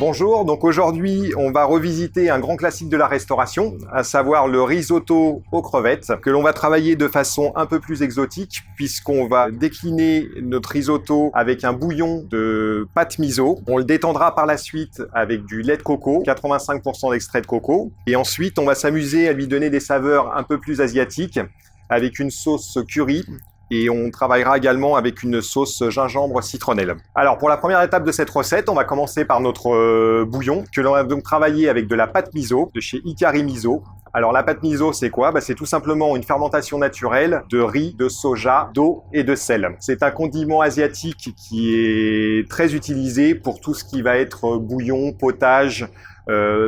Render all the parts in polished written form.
Bonjour, donc aujourd'hui on va revisiter un grand classique de la restauration, à savoir le risotto aux crevettes, que l'on va travailler de façon un peu plus exotique, puisqu'on va décliner notre risotto avec un bouillon de pâte miso. On le détendra par la suite avec du lait de coco, 85% d'extrait de coco, et ensuite on va s'amuser à lui donner des saveurs un peu plus asiatiques, avec une sauce curry. Et on travaillera également avec une sauce gingembre citronnelle. Alors pour la première étape de cette recette, on va commencer par notre bouillon, que l'on va donc travailler avec de la pâte miso, de chez Hikari Miso. Alors la pâte miso, c'est quoi? C'est tout simplement une fermentation naturelle de riz, de soja, d'eau et de sel. C'est un condiment asiatique qui est très utilisé pour tout ce qui va être bouillon, potage,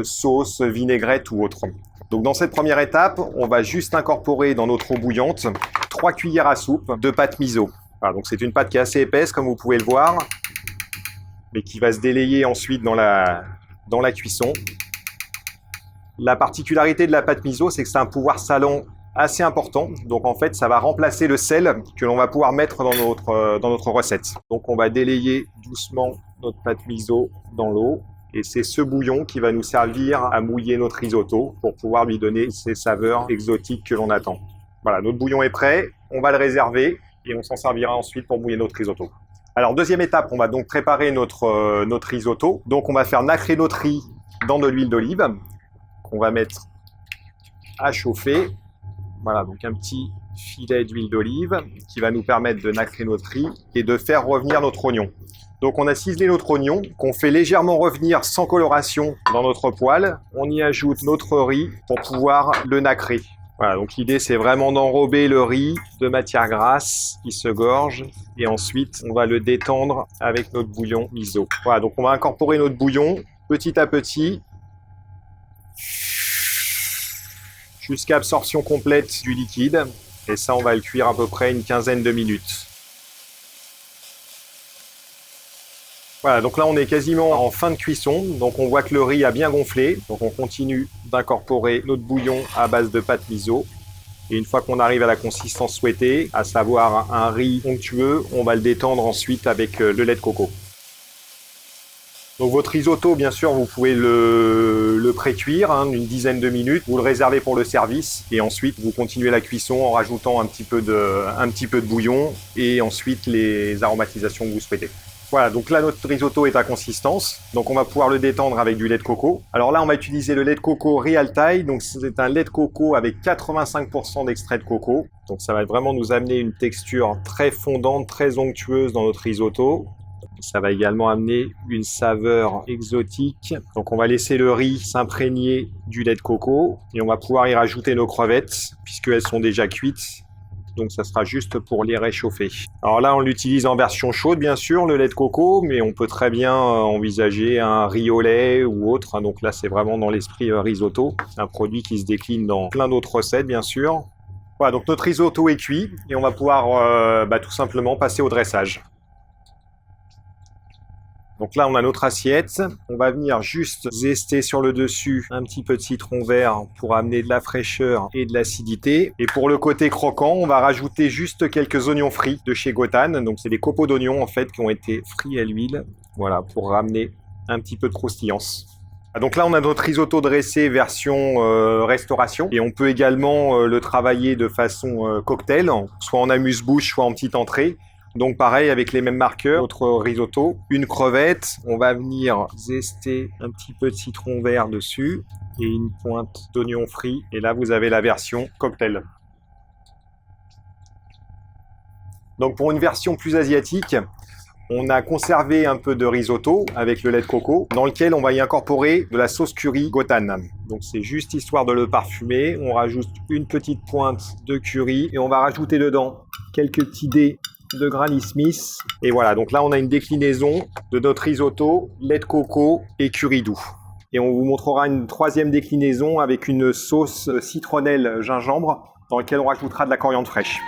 sauce, vinaigrette ou autre. Donc dans cette première étape, on va juste incorporer dans notre eau bouillante 3 cuillères à soupe de pâte miso. Voilà, donc c'est une pâte qui est assez épaisse, comme vous pouvez le voir, mais qui va se délayer ensuite dans la cuisson. La particularité de la pâte miso, c'est que c'est un pouvoir salant assez important. Donc en fait, ça va remplacer le sel que l'on va pouvoir mettre dans notre recette. Donc on va délayer doucement notre pâte miso dans l'eau. Et c'est ce bouillon qui va nous servir à mouiller notre risotto pour pouvoir lui donner ces saveurs exotiques que l'on attend. Voilà, notre bouillon est prêt, on va le réserver et on s'en servira ensuite pour mouiller notre risotto. Alors deuxième étape, on va donc préparer notre risotto. Donc on va faire nacrer notre riz dans de l'huile d'olive qu'on va mettre à chauffer. Voilà, donc un petit filet d'huile d'olive qui va nous permettre de nacrer notre riz et de faire revenir notre oignon. Donc on a ciselé notre oignon, qu'on fait légèrement revenir sans coloration dans notre poêle. On y ajoute notre riz pour pouvoir le nacrer. Voilà, donc l'idée c'est vraiment d'enrober le riz de matière grasse qui se gorge. Et ensuite, on va le détendre avec notre bouillon miso. Voilà, donc on va incorporer notre bouillon petit à petit jusqu'à absorption complète du liquide. Et ça, on va le cuire à peu près une quinzaine de minutes. Voilà, donc là on est quasiment en fin de cuisson, donc on voit que le riz a bien gonflé, donc on continue d'incorporer notre bouillon à base de pâte miso. Et une fois qu'on arrive à la consistance souhaitée, à savoir un riz onctueux, on va le détendre ensuite avec le lait de coco. Donc votre risotto, bien sûr, vous pouvez le pré-cuire une dizaine de minutes, vous le réservez pour le service et ensuite vous continuez la cuisson en rajoutant un petit peu de bouillon et ensuite les aromatisations que vous souhaitez. Voilà, donc là notre risotto est à consistance, donc on va pouvoir le détendre avec du lait de coco. Alors là on va utiliser le lait de coco Realtai, donc c'est un lait de coco avec 85% d'extrait de coco. Donc ça va vraiment nous amener une texture très fondante, très onctueuse dans notre risotto. Ça va également amener une saveur exotique. Donc on va laisser le riz s'imprégner du lait de coco et on va pouvoir y rajouter nos crevettes puisqu'elles sont déjà cuites. Donc ça sera juste pour les réchauffer. Alors là, on l'utilise en version chaude, bien sûr, le lait de coco, mais on peut très bien envisager un riz au lait ou autre. Donc là, c'est vraiment dans l'esprit risotto. C'est un produit qui se décline dans plein d'autres recettes, bien sûr. Voilà, donc notre risotto est cuit et on va pouvoir tout simplement passer au dressage. Donc là, on a notre assiette. On va venir juste zester sur le dessus un petit peu de citron vert pour amener de la fraîcheur et de l'acidité. Et pour le côté croquant, on va rajouter juste quelques oignons frits de chez Gotan. Donc c'est des copeaux d'oignons en fait qui ont été frits à l'huile. Voilà, pour ramener un petit peu de croustillance. Donc là, on a notre risotto dressé version restauration. Et on peut également le travailler de façon cocktail, soit en amuse-bouche, soit en petite entrée. Donc pareil, avec les mêmes marqueurs, notre risotto, une crevette, on va venir zester un petit peu de citron vert dessus et une pointe d'oignon frit. Et là, vous avez la version cocktail. Donc pour une version plus asiatique, on a conservé un peu de risotto avec le lait de coco, dans lequel on va y incorporer de la sauce curry Gotan. Donc c'est juste histoire de le parfumer. On rajoute une petite pointe de curry et on va rajouter dedans quelques petits dés de Granny Smith. Et voilà, donc là on a une déclinaison de notre risotto, lait de coco et curry doux. Et on vous montrera une troisième déclinaison avec une sauce citronnelle gingembre dans laquelle on rajoutera de la coriandre fraîche.